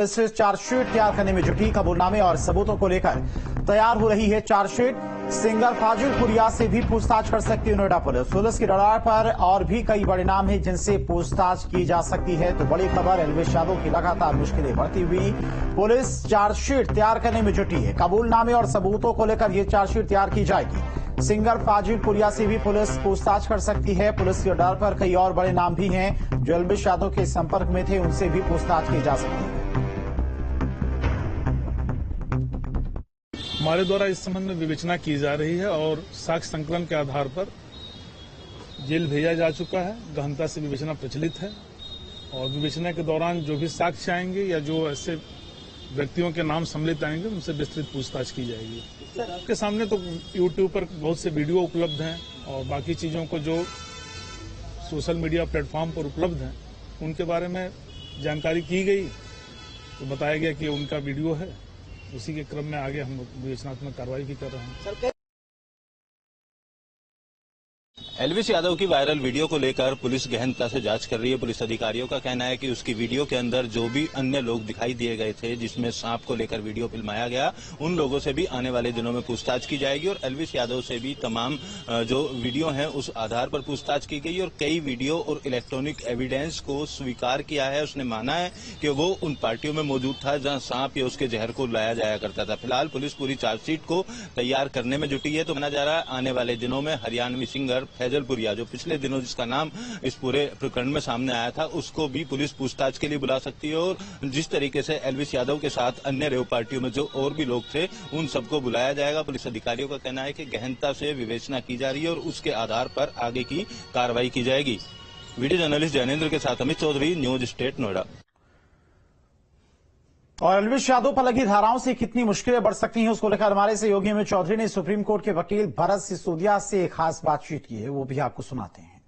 इस चार्जशीट तैयार करने में जुटी। कबूलनामे और सबूतों को लेकर तैयार हो रही है चार्जशीट। सिंगर फाजिल पुरिया से भी पूछताछ कर सकती है नोएडा पुलिस। पुलिस की रडार पर और भी कई बड़े नाम हैं जिनसे पूछताछ की जा सकती है। तो बड़ी खबर, एल्विस यादव की लगातार मुश्किलें बढ़ती हुई पुलिस चार्जशीट तैयार करने में जुटी है। कबूलनामे और सबूतों को लेकर यह चार्जशीट तैयार की जाएगी। सिंगर फाजिल पुरिया से भी पुलिस पूछताछ कर सकती है। पुलिस की रडार पर कई और बड़े नाम भी हैं जो एल्विस यादव के संपर्क में थे, उनसे भी पूछताछ की जा सकती है। हमारे द्वारा इस संबंध में विवेचना की जा रही है और साक्ष्य संकलन के आधार पर जेल भेजा जा चुका है। गहनता से विवेचना प्रचलित है और विवेचना के दौरान जो भी साक्ष्य आएंगे या जो ऐसे व्यक्तियों के नाम सम्मिलित आएंगे उनसे विस्तृत पूछताछ की जाएगी। आपके सामने तो यूट्यूब पर बहुत से वीडियो उपलब्ध हैं और बाकी चीजों को जो सोशल मीडिया प्लेटफॉर्म पर उपलब्ध हैं उनके बारे में जानकारी की गई तो बताया गया कि उनका वीडियो है। उसी के क्रम में आगे हम विवेचनात्मक कार्रवाई भी कर रहे हैं। एल्विस यादव की वायरल वीडियो को लेकर पुलिस गहनता से जांच कर रही है। पुलिस अधिकारियों का कहना है कि उसकी वीडियो के अंदर जो भी अन्य लोग दिखाई दिए गए थे जिसमें सांप को लेकर वीडियो फिल्माया गया, उन लोगों से भी आने वाले दिनों में पूछताछ की जाएगी और एल्विस यादव से भी तमाम जो वीडियो हैं उस आधार पर पूछताछ की गई और कई वीडियो और इलेक्ट्रॉनिक एविडेंस को स्वीकार किया है। उसने माना है कि वो उन पार्टियों में मौजूद था जहां सांप या उसके जहर को लाया जाया करता था। फिलहाल पुलिस पूरी चार्जशीट को तैयार करने में जुटी है। तो माना जा रहा है आने वाले दिनों में हरियाणवी सिंगर फाजिल पुरिया, जो पिछले दिनों जिसका नाम इस पूरे प्रकरण में सामने आया था, उसको भी पुलिस पूछताछ के लिए बुला सकती है और जिस तरीके से एल्विस यादव के साथ अन्य रेव पार्टियों में जो और भी लोग थे उन सबको बुलाया जाएगा। पुलिस अधिकारियों का कहना है कि गहनता से विवेचना की जा रही है और उसके आधार पर आगे की कार्रवाई की जाएगी। वीडियो जर्नलिस्ट जैनेन्द्र के साथ अमित चौधरी, न्यूज स्टेट नोएडा। और एल्विस यादव पर लगी धाराओं से कितनी मुश्किलें बढ़ सकती हैं उसको लेकर हमारे सहयोगी अमित चौधरी ने सुप्रीम कोर्ट के वकील भरत सिसोदिया से एक खास बातचीत की है, वो भी आपको सुनाते हैं।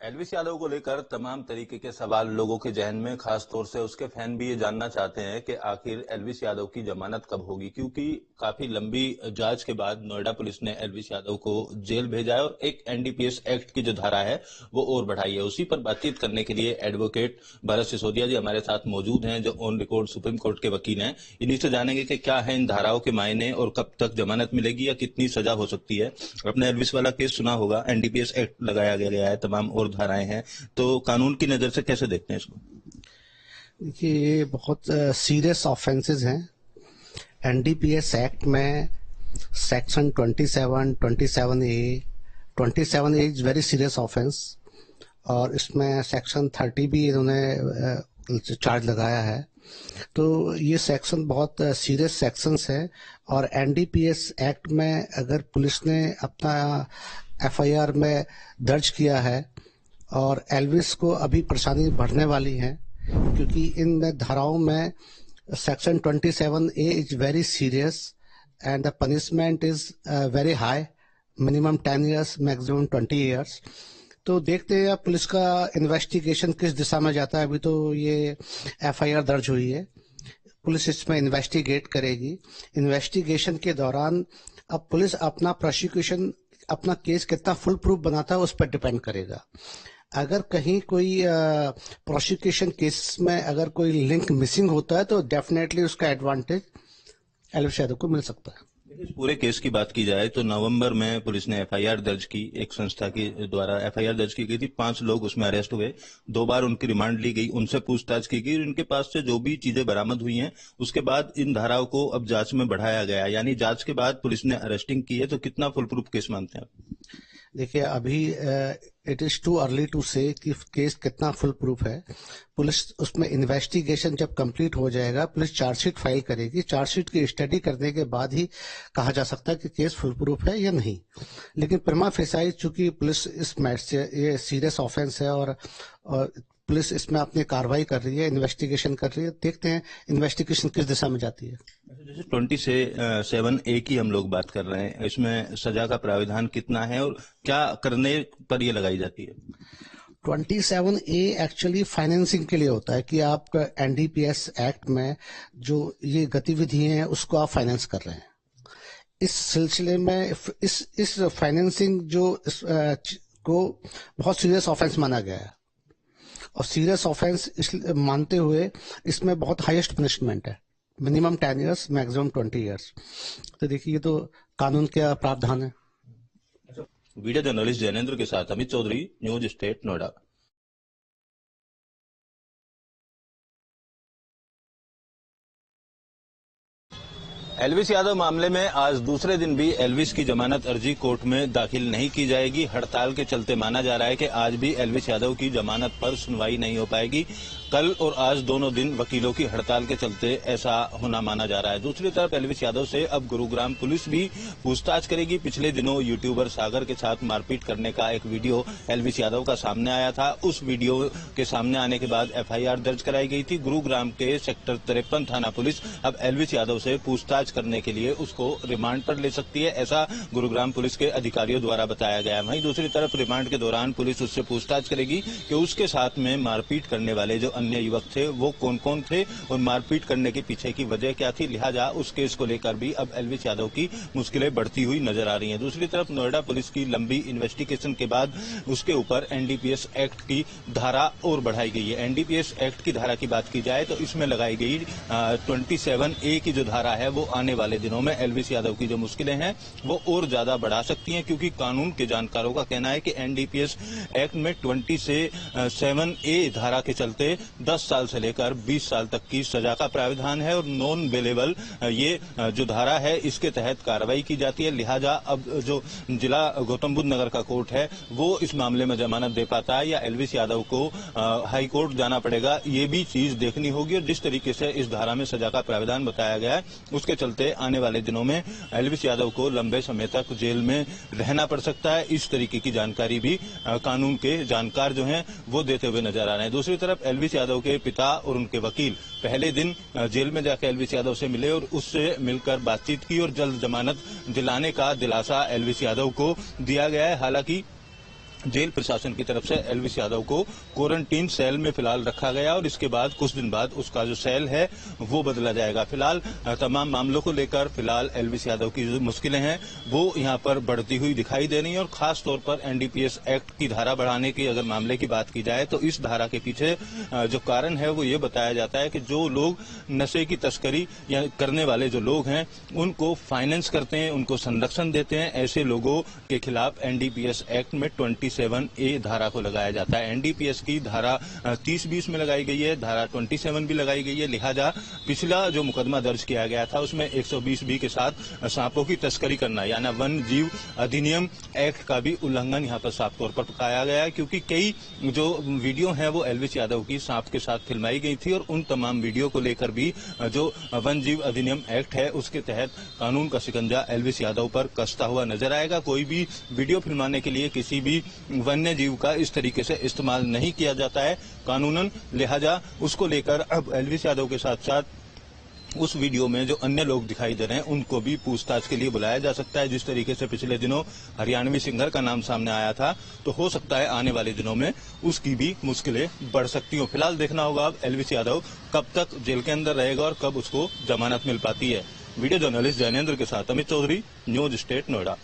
एल्विस यादव को लेकर तमाम तरीके के सवाल लोगों के जहन में, खास तौर से उसके फैन भी ये जानना चाहते हैं कि आखिर एल्विस यादव की जमानत कब होगी, क्योंकि काफी लंबी जांच के बाद नोएडा पुलिस ने एल्विस यादव को जेल भेजा है और एक एनडीपीएस एक्ट की जो धारा है वो और बढ़ाई है। उसी पर बातचीत करने के लिए एडवोकेट भरत सिसोदिया जी हमारे साथ मौजूद हैं, जो ऑन रिकॉर्ड सुप्रीम कोर्ट के वकील हैं। इन्हीं से जानेंगे कि क्या है इन धाराओं के मायने और कब तक जमानत मिलेगी या कितनी सजा हो सकती है। अपने एल्विस वाला केस सुना होगा, एनडीपीएस एक्ट लगाया गया है, तमाम और धाराएं हैं, तो कानून की नजर से कैसे देखते हैं इसको? देखिए, ये बहुत सीरियस ऑफेंसेस हैं। एनडीपीएस एक्ट में section 27A is very serious offence और इसमें सेक्शन 30 भी इन्होंने चार्ज लगाया है। तो ये सेक्शन बहुत सीरियस सेक्शंस है और एनडीपीएस एक्ट में अगर पुलिस ने अपना एफआईआर में दर्ज किया है और एल्विस को अभी परेशानी बढ़ने वाली है, क्योंकि इन धाराओं में section 27A is very serious and the punishment is very high, minimum 10 years, maximum 20 years। तो देखते हैं पुलिस का इन्वेस्टिगेशन किस दिशा में जाता है। अभी तो ये एफआईआर दर्ज हुई है, पुलिस इसमें इन्वेस्टिगेट करेगी। इन्वेस्टिगेशन के दौरान अब पुलिस अपना प्रोसिक्यूशन, अपना केस कितना फुल प्रूफ बनाता है उस पर डिपेंड करेगा। अगर कहीं कोई प्रोसिक्यूशन केस में अगर कोई लिंक मिसिंग होता है तो डेफिनेटली उसका एडवांटेज एल्विस यादव को मिल सकता है। इस पूरे केस की बात की जाए तो नवंबर में पुलिस ने एफआईआर दर्ज की, एक संस्था के द्वारा एफआईआर दर्ज की गई थी। 5 लोग उसमें अरेस्ट हुए, 2 बार उनकी रिमांड ली गई, उनसे पूछताछ की गई। उनके पास से जो भी चीजें बरामद हुई हैं उसके बाद इन धाराओं को अब जांच में बढ़ाया गया, यानी जांच के बाद पुलिस ने अरेस्टिंग की है। तो कितना फुल प्रूफ केस मानते हैं आप? देखिए, अभी it is too early to say कि केस कितना फुल प्रूफ है। पुलिस उसमें इन्वेस्टिगेशन जब कंप्लीट हो जाएगा, पुलिस चार्जशीट फाइल करेगी। चार्जशीट की स्टडी करने के बाद ही कहा जा सकता है कि केस फुल प्रूफ है या नहीं। लेकिन प्रिमा फेसाई, चूंकि पुलिस इस मैटर से, ये सीरियस ऑफेंस है और पुलिस इसमें अपनी कार्रवाई कर रही है, इन्वेस्टिगेशन कर रही है। देखते हैं इन्वेस्टिगेशन किस दिशा में जाती है। जैसे 27A की हम लोग बात कर रहे हैं, इसमें सजा का प्राविधान कितना है और क्या करने पर ये लगाई जाती है? 27A एक्चुअली फाइनेंसिंग के लिए होता है कि आप एनडीपीएस एक्ट में जो ये गतिविधि हैं उसको आप फाइनेंस कर रहे हैं। इस सिलसिले में इस फाइनेंसिंग जो को बहुत सीरियस ऑफेंस माना गया है और सीरियस ऑफेंस मानते हुए इसमें बहुत हाईएस्ट पनिशमेंट है, मिनिमम 10 ईयर्स, मैक्सिमम 20 ईयर्स। तो देखिए ये तो कानून का प्रावधान है। वीडियो जर्नलिस्ट जैनेंद्र के साथ अमित चौधरी, न्यूज स्टेट, नोएडा। एल्विस यादव मामले में आज दूसरे दिन भी एल्विस की जमानत अर्जी कोर्ट में दाखिल नहीं की जाएगी। हड़ताल के चलते माना जा रहा है कि आज भी एल्विस यादव की जमानत पर सुनवाई नहीं हो पाएगी। कल और आज दोनों दिन वकीलों की हड़ताल के चलते ऐसा होना माना जा रहा है। दूसरी तरफ एल्विस यादव से अब गुरुग्राम पुलिस भी पूछताछ करेगी। पिछले दिनों यूट्यूबर सागर के साथ मारपीट करने का एक वीडियो एल्विस यादव का सामने आया था। उस वीडियो के सामने आने के बाद एफआईआर दर्ज कराई गई थी। गुरुग्राम के सेक्टर 53 थाना पुलिस अब एल्विस यादव से पूछताछ करने के लिए उसको रिमांड पर ले सकती है, ऐसा गुरुग्राम पुलिस के अधिकारियों द्वारा बताया गया। वहीं दूसरी तरफ रिमांड के दौरान पुलिस उससे पूछताछ करेगी कि उसके साथ में मारपीट करने वाले जो अन्य युवक थे वो कौन कौन थे और मारपीट करने के पीछे की वजह क्या थी। लिहाजा उस केस को लेकर भी अब एल्विस यादव की मुश्किलें बढ़ती हुई नजर आ रही हैं। दूसरी तरफ नोएडा पुलिस की लंबी इन्वेस्टिगेशन के बाद उसके ऊपर एनडीपीएस एक्ट की धारा और बढ़ाई गई है। एनडीपीएस एक्ट की धारा की बात की जाए तो इसमें लगाई गई 27A की जो धारा है वो आने वाले दिनों में एल्विस यादव की जो मुश्किलें हैं वो और ज्यादा बढ़ा सकती हैं, क्योंकि कानून के जानकारों का कहना है कि एनडीपीएस एक्ट में 27A धारा के चलते 10 साल से लेकर 20 साल तक की सजा का प्रावधान है और नॉन बेलेबल ये जो धारा है इसके तहत कार्रवाई की जाती है। लिहाजा अब जो जिला गौतम बुद्ध नगर का कोर्ट है वो इस मामले में जमानत दे पाता है या एल्विस यादव को हाई कोर्ट जाना पड़ेगा, ये भी चीज देखनी होगी। और जिस तरीके से इस धारा में सजा का प्रावधान बताया गया है उसके चलते आने वाले दिनों में एल्विस यादव को लंबे समय तक जेल में रहना पड़ सकता है। इस तरीके की जानकारी भी कानून के जानकार जो हैं वो देते हुए नजर आ रहे हैं। दूसरी तरफ एल्विस यादव के पिता और उनके वकील पहले दिन जेल में जाकर एल्विस यादव से मिले और उससे मिलकर बातचीत की और जल्द जमानत दिलाने का दिलासा एल्विस यादव को दिया गया है। हालांकि जेल प्रशासन की तरफ से एल्विस यादव को क्वारंटीन सेल में फिलहाल रखा गया और इसके बाद कुछ दिन बाद उसका जो सेल है वो बदला जाएगा। फिलहाल तमाम मामलों को लेकर फिलहाल एल्विस यादव की जो मुश्किलें हैं वो यहां पर बढ़ती हुई दिखाई दे रही हैं और खास तौर पर एनडीपीएस एक्ट की धारा बढ़ाने की अगर मामले की बात की जाए तो इस धारा के पीछे जो कारण है वो ये बताया जाता है कि जो लोग नशे की तस्करी या करने वाले जो लोग हैं उनको फाइनेंस करते हैं, उनको संरक्षण देते हैं, ऐसे लोगों के खिलाफ एनडीपीएस एक्ट में 27A धारा को लगाया जाता है। एनडीपीएस की धारा 30-20 में लगाई गई है, धारा 27 भी लगाई गई है। लिहाजा पिछला जो मुकदमा दर्ज किया गया था उसमें 120B के साथ सांपों की तस्करी करना यानी वन जीव अधिनियम एक्ट का भी उल्लंघन यहाँ पर साफ तौर पर पाया गया है, क्योंकि कई जो वीडियो हैं वो एल्विस यादव की सांप के साथ फिल्माई गई थी और उन तमाम वीडियो को लेकर भी जो वन जीव अधिनियम एक्ट है उसके तहत कानून का शिकंजा एल्विस यादव पर कसता हुआ नजर आएगा। कोई भी वीडियो फिल्माने के लिए किसी भी वन्य जीव का इस तरीके से इस्तेमाल नहीं किया जाता है कानूनन। लिहाजा उसको लेकर अब एल्विस यादव के साथ साथ उस वीडियो में जो अन्य लोग दिखाई दे रहे हैं उनको भी पूछताछ के लिए बुलाया जा सकता है। जिस तरीके से पिछले दिनों हरियाणवी सिंगर का नाम सामने आया था तो हो सकता है आने वाले दिनों में उसकी भी मुश्किलें बढ़ सकती हो। फिलहाल देखना होगा अब एल्विस यादव कब तक जेल के अंदर रहेगा और कब उसको जमानत मिल पाती है। वीडियो जर्नलिस्ट जैनेंद्र के साथ अमित चौधरी, न्यूज स्टेट, नोएडा।